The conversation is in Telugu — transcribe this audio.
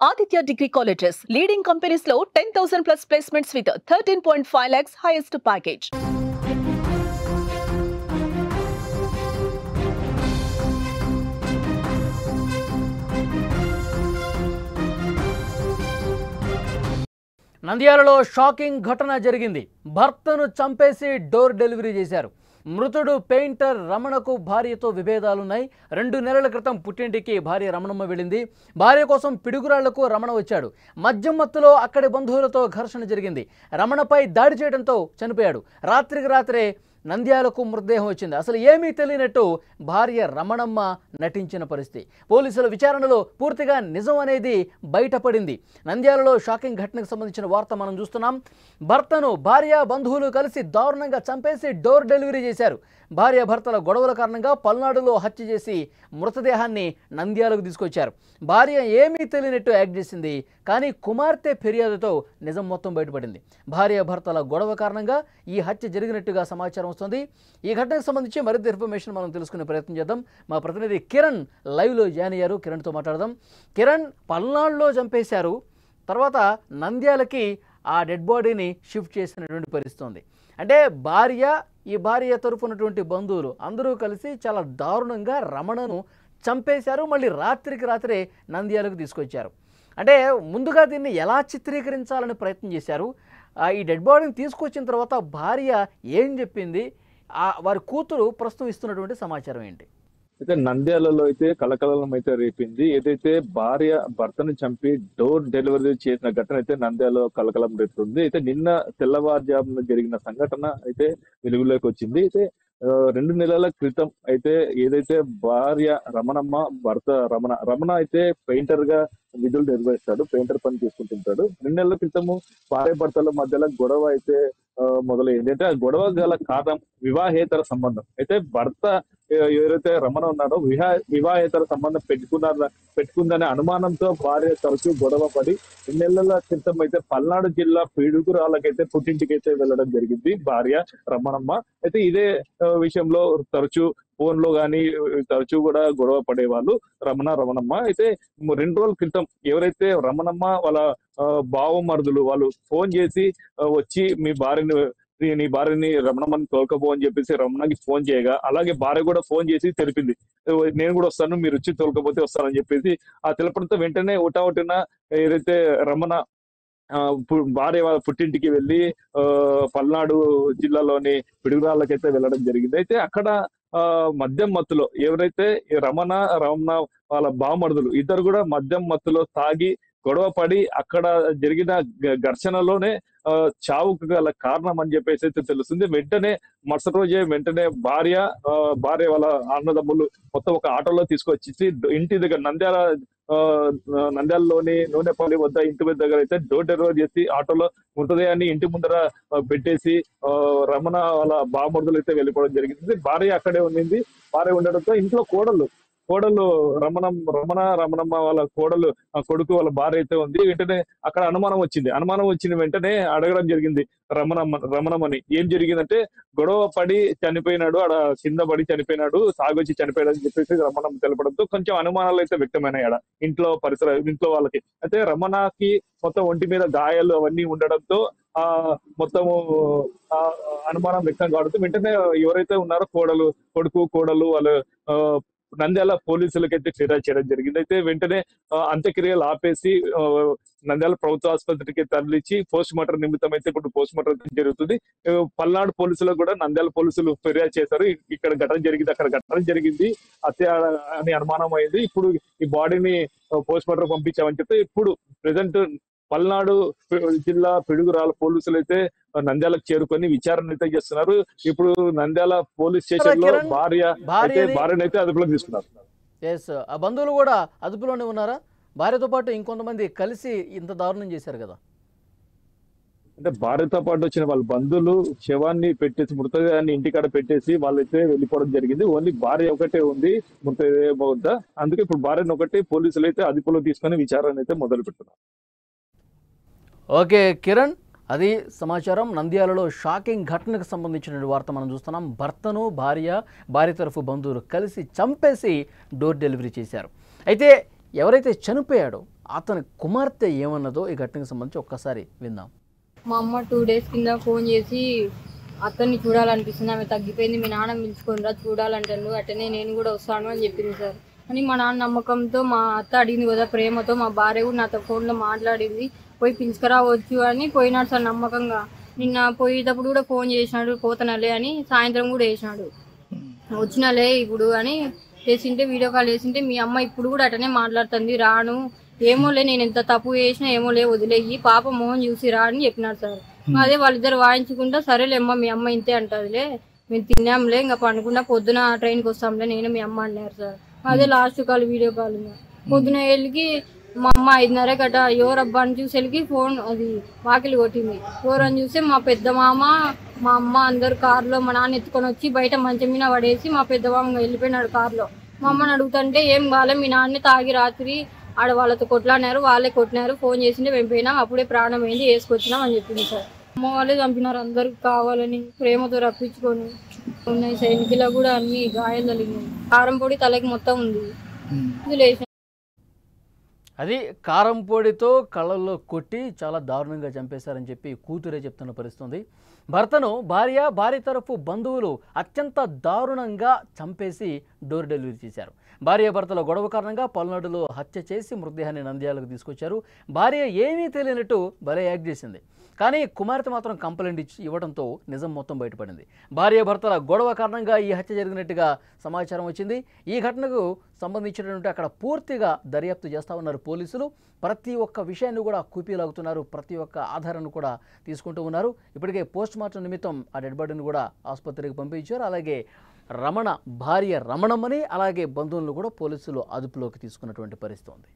Aditya Degree Colleges, leading companies లో 10,000 plus placements with 13.5 lakhs highest package. నంద్యాలలో షాకింగ్ ఘటన జరిగింది. భర్తను చంపేసి డోర్ డెలివరీ చేశారు. మృతుడు పెయింటర్ రమణకు భార్యతో విభేదాలున్నాయి. 2 నెలల క్రితం పుట్టింటికి భార్య రమణమ్మ వెళ్ళింది. భార్య కోసం పిడుగురాళ్లకు రమణ వచ్చాడు. మద్యం మత్తులో అక్కడి బంధువులతో ఘర్షణ జరిగింది. రమణపై దాడి చేయడంతో చనిపోయాడు. రాత్రికి రాత్రే నంద్యాలకు మృతదేహం వచ్చింది. అసలు ఏమీ తెలియనట్టు భార్య రమణమ్మ నటించిన పరిస్థితి. పోలీసుల విచారణలో పూర్తిగా నిజం అనేది బయటపడింది. నంద్యాలలో షాకింగ్ ఘటనకు సంబంధించిన వార్త మనం చూస్తున్నాం. భర్తను భార్య బంధువులు కలిసి దారుణంగా చంపేసి డోర్ డెలివరీ చేశారు. భార్య భర్తల గొడవల కారణంగా పల్నాడులో హత్య చేసి మృతదేహాన్ని నంద్యాలకు తీసుకొచ్చారు. భార్య ఏమీ తెలియనట్టు యాక్ట్ చేసింది. కానీ కుమార్తె ఫిర్యాదుతో నిజం మొత్తం బయటపడింది. భార్య భర్తల గొడవ కారణంగా ఈ హత్య జరిగినట్టుగా సమాచారం వస్తుంది. ఈ ఘటనకు సంబంధించి మరింత ఇన్ఫర్మేషన్ మనం తెలుసుకునే ప్రయత్నం చేద్దాం. మా ప్రతినిధి కిరణ్ లైవ్లో జాయిన్ అయ్యారు. కిరణ్తో మాట్లాడదాం. కిరణ్, పల్నాడులో చంపేశారు, తర్వాత నంద్యాలకి ఆ డెడ్ బాడీని షిఫ్ట్ చేసినటువంటి పరిస్థితి ఉంది. అంటే ఈ భార్య తరఫు ఉన్నటువంటి బంధువులు అందరూ కలిసి చాలా దారుణంగా రమణను చంపేశారు. మళ్ళీ రాత్రికి రాత్రే నంద్యాలకు తీసుకొచ్చారు. అంటే ముందుగా దీన్ని ఎలా చిత్రీకరించాలని ప్రయత్నం చేశారు? ఈ డెడ్ బాడీని తీసుకొచ్చిన తర్వాత భార్య ఏం చెప్పింది? వారి కూతురు ప్రస్తుతం ఇస్తున్నటువంటి సమాచారం ఏంటి? అయితే నంద్యాలలో అయితే కలకలం అయితే రేపింది. ఏదైతే భార్య భర్తను చంపి డోర్ డెలివరీ చేసిన ఘటన అయితే నంద్యాలలో కలకలం రేపుతుంది. అయితే నిన్న తెల్లవారుజామున జరిగిన సంఘటన అయితే వెలుగులోకి వచ్చింది. అయితే 2 నెలల క్రితం అయితే ఏదైతే భార్య రమణమ్మ, భర్త రమణ అయితే పెయింటర్ గా విధులు నిర్వహిస్తాడు, పెయింటర్ పని చేసుకుంటుంటాడు. 2 నెలల క్రితము భార్య భర్తల మధ్యలో గొడవ అయితే మొదలైంది. అంటే ఆ గొడవ గల కారణం వివాహేతర సంబంధం. అయితే భర్త ఎవరైతే రమణ ఉన్నాడో వివాహేతర సంబంధం పెట్టుకుందనే అనుమానంతో భార్య తరచూ గొడవ పడి 2 నెలల క్రితం అయితే పల్నాడు జిల్లా పిడుగురాళ్ళకైతే పుట్టింటికి అయితే వెళ్ళడం జరిగింది భార్య రమణమ్మ. అయితే ఇదే విషయంలో తరచూ ఫోన్ లో గానీ తరచూ కూడా గొడవ పడేవాళ్ళు రమణమ్మ. అయితే 2 రోజుల క్రితం ఎవరైతే రమణమ్మ వాళ్ళ బావమరుదులు వాళ్ళు ఫోన్ చేసి వచ్చి నీ భార్యని రమణమ్మని తోలుకపో అని చెప్పేసి రమణకి ఫోన్ చేయగా, అలాగే భార్య కూడా ఫోన్ చేసి తెలిపింది, నేను కూడా వస్తాను, మీరు వచ్చి తోలుకపోతే వస్తానని చెప్పేసి ఆ తెలపడంతో వెంటనే ఒకటిన ఏదైతే రమణ భార్య వాళ్ళ పుట్టింటికి వెళ్ళి పల్నాడు జిల్లాలోని పిడుగురాళ్ళకైతే వెళ్ళడం జరిగింది. అయితే అక్కడ మద్యం మత్తులో ఎవరైతే రమణ వాళ్ళ బామరుదులు ఇద్దరు కూడా మద్యం మత్తులో తాగి గొడవ పడి అక్కడ జరిగిన ఘర్షణలోనే చావుకు గల కారణం అని చెప్పేసి అయితే తెలుస్తుంది. మరుసటి రోజే భార్య వాళ్ళ అన్నదమ్ములు మొత్తం ఒక ఆటోలో తీసుకొచ్చి ఇంటి దగ్గర నంద్యాలలోని నూనెపల్లి వద్ద ఇంటి దగ్గర అయితే డోర్ డెలివరీ చేసి ఆటోలో మృతదేహాన్ని ఇంటి ముందర పెట్టేసి రమణ వాళ్ళ బామరుదులు అయితే వెళ్ళిపోవడం జరిగింది. భార్య అక్కడే ఉండింది. భార్య ఉండడంతో ఇంట్లో కోడలు రమణమ్మ వాళ్ళ కొడుకు వాళ్ళ భార్య అయితే ఉంది. వెంటనే అక్కడ అనుమానం వచ్చింది. వెంటనే అడగడం జరిగింది రమణమ్మని, ఏం జరిగిందంటే గొడవ పడి చనిపోయినాడు, ఆడ కింద పడి చనిపోయినాడు, సాగొచ్చి చనిపోయాడు అని చెప్పేసి రమణమ్మ తెలపడంతో కొంచెం అనుమానాలు అయితే వ్యక్తమైనాయి ఆడ ఇంట్లో వాళ్ళకి. అయితే రమణకి మొత్తం ఒంటి మీద గాయాలు అవన్నీ ఉండడంతో మొత్తము అనుమానం వ్యక్తం కావడంతో వెంటనే ఎవరైతే ఉన్నారో కొడుకు కోడలు వాళ్ళు నంద్యాల పోలీసులకైతే ఫిర్యాదు చేయడం జరిగింది. అయితే వెంటనే అంత్యక్రియలు ఆపేసి నంద్యాల ప్రభుత్వ ఆసుపత్రికి తరలించి పోస్ట్ మార్టం నిమిత్తం అయితే ఇప్పుడు పోస్ట్ మార్టం జరుగుతుంది. పల్నాడు పోలీసులకు కూడా నంద్యాల పోలీసులు ఫిర్యాదు చేశారు. ఇక్కడ అక్కడ ఘటన జరిగింది, హత్య అని అనుమానం అయింది. ఇప్పుడు ఈ బాడీని పోస్ట్ మార్టం పంపించామని చెప్తే ఇప్పుడు ప్రెసెంట్ పల్నాడు జిల్లా పిడుగురాళ్ళ పోలీసులు అయితే నంద్యాలకు చేరుకొని విచారణ అయితే చేస్తున్నారు. ఇప్పుడు నంద్యాల పోలీస్ స్టేషన్ లో భార్యను అయితే అదుపులోకి తీసుకున్నారు. ఆ బంధువులు కూడా అదుపులోనే ఉన్నారా? భార్యతో పాటు ఇంకొంతమంది కలిసి ఇంత దారుణం చేశారు కదా. అంటే భార్యతో పాటు వచ్చిన వాళ్ళ బంధువులు శవాన్ని పెట్టేసి మృతదేహాన్ని ఇంటికాడ పెట్టేసి వాళ్ళైతే వెళ్ళిపోవడం జరిగింది. ఓన్లీ భార్య ఒకటే ఉంది మృతదేహం వద్ద. అందుకే ఇప్పుడు భార్యను ఒకటి పోలీసులు అయితే అదుపులో తీసుకొని విచారణ అయితే మొదలు పెడుతున్నారు. ఓకే కిరణ్, అది సమాచారం. నంద్యాలలో షాకింగ్ ఘటనకు సంబంధించిన వార్త మనం చూస్తున్నాం. భర్తను భార్య తరఫు బంధువులు కలిసి చంపేసి డోర్ డెలివరీ చేశారు. అయితే ఎవరైతే చనిపోయాడో అతని కుమార్తె ఏమన్నదో ఈ ఘటనకు సంబంధించి ఒక్కసారి విందాం. మా అమ్మ 2 days కింద ఫోన్ చేసి అతన్ని చూడాలనిపిస్తుంది, ఆమె తగ్గిపోయింది, మీ నాన్న పిలుచుకోనరా చూడాలంటాను, అట్టనే నేను కూడా వస్తాను అని చెప్పింది సార్. అని మా నాన్న నమ్మకంతో మా అత్త అడిగింది కదా ప్రేమతో, మా భార్య కూడా నాతో ఫోన్లో మాట్లాడింది, పోయి పిలుచుకురావచ్చు అని పోయినాడు సార్ నమ్మకంగా. నిన్న పోయేటప్పుడు కూడా ఫోన్ చేసినాడు, పోతనలే అని, సాయంత్రం కూడా వేసినాడు వచ్చినలే ఇప్పుడు అని చేసింటే, వీడియో కాల్ చేసింటే మీ అమ్మ ఇప్పుడు కూడా అటనే మాట్లాడుతుంది, రాను ఏమోలే నేను ఎంత తప్పు చేసినా ఏమోలే వదిలేయి, పాప మోహన్ చూసి రా అని చెప్పినారు సార్. అదే వాళ్ళిద్దరు వాయించుకుంటా సరేలేమ్మా మీ అమ్మ ఇంతే అంటదిలే, మేము తిన్నాంలే ఇంకా పండుకుంటా పొద్దున ట్రైన్కి వస్తాంలే నేను మీ అమ్మ అన్నారు సార్. అదే లాస్ట్ కాల్ వీడియో కాల్. పొద్దున వెళ్ళి మా అమ్మ 5:30 గట ఎవరబ్బా అని చూసేకి ఫోన్ అది వాకిలి కొట్టింది. ఎవరని చూస్తే మా పెద్ద మామ మా అమ్మ అందరు కారులో మా నాన్న ఎత్తుకొని వచ్చి బయట మంచం మీద పడేసి మా పెద్ద మామ వెళ్ళిపోయినాడు కారులో. మా అమ్మని అడుగుతుంటే ఏం కాలే, మీ నాన్నే తాగి రాత్రి ఆడ వాళ్ళతో కొట్లాడినారు, వాళ్ళే కొట్టినారు, ఫోన్ చేసింటే మేము పోయినాం, అప్పుడే ప్రాణం అయింది, వేసుకొచ్చినాం అని చెప్పింది సార్. అమ్మ వాళ్ళే చంపినారు అందరికి కావాలని, ప్రేమతో రప్పించుకొని. ఉన్నాయి సైనికులో కూడా అన్ని గాయాలు తగిలినాయి, కారం పొడి తలకి మొత్తం ఉంది. అది కారం పొడితో కళ్ళల్లో కొట్టి చాలా దారుణంగా చంపేశారని చెప్పి కూతురే చెప్తున్న పరిస్థితి. భర్తను భార్య తరఫు బంధువులు అత్యంత దారుణంగా చంపేసి డోర్ డెలివరీ చేశారు. భార్యాభర్తల గొడవ కారణంగా పల్నాడులో హత్య చేసి మృతదేహాన్ని నంద్యాలకు తీసుకొచ్చారు. భార్య ఏమీ తెలియనట్టు భలే యాక్ట్ చేసింది, కానీ కుమార్తె మాత్రం కంప్లైంట్ ఇవ్వడంతో నిజం మొత్తం బయటపడింది. భార్యాభర్తల గొడవ కారణంగా ఈ హత్య జరిగినట్టుగా సమాచారం వచ్చింది. ఈ ఘటనకు సంబంధించినటువంటి అక్కడ పూర్తిగా దర్యాప్తు చేస్తూ ఉన్నారు పోలీసులు. ప్రతి ఒక్క విషయాన్ని కూడా కూపీలాగుతున్నారు, ప్రతి ఒక్క ఆధారాన్ని కూడా తీసుకుంటూ ఉన్నారు. ఇప్పటికే పోస్ట్ మార్టం నిమిత్తం ఆ డెడ్ బాడీని కూడా ఆసుపత్రికి పంపించారు. అలాగే రమణ భార్య రమణమ్మని అలాగే బంధువులను కూడా పోలీసులు అదుపులోకి తీసుకున్నటువంటి పరిస్థితి ఉంది.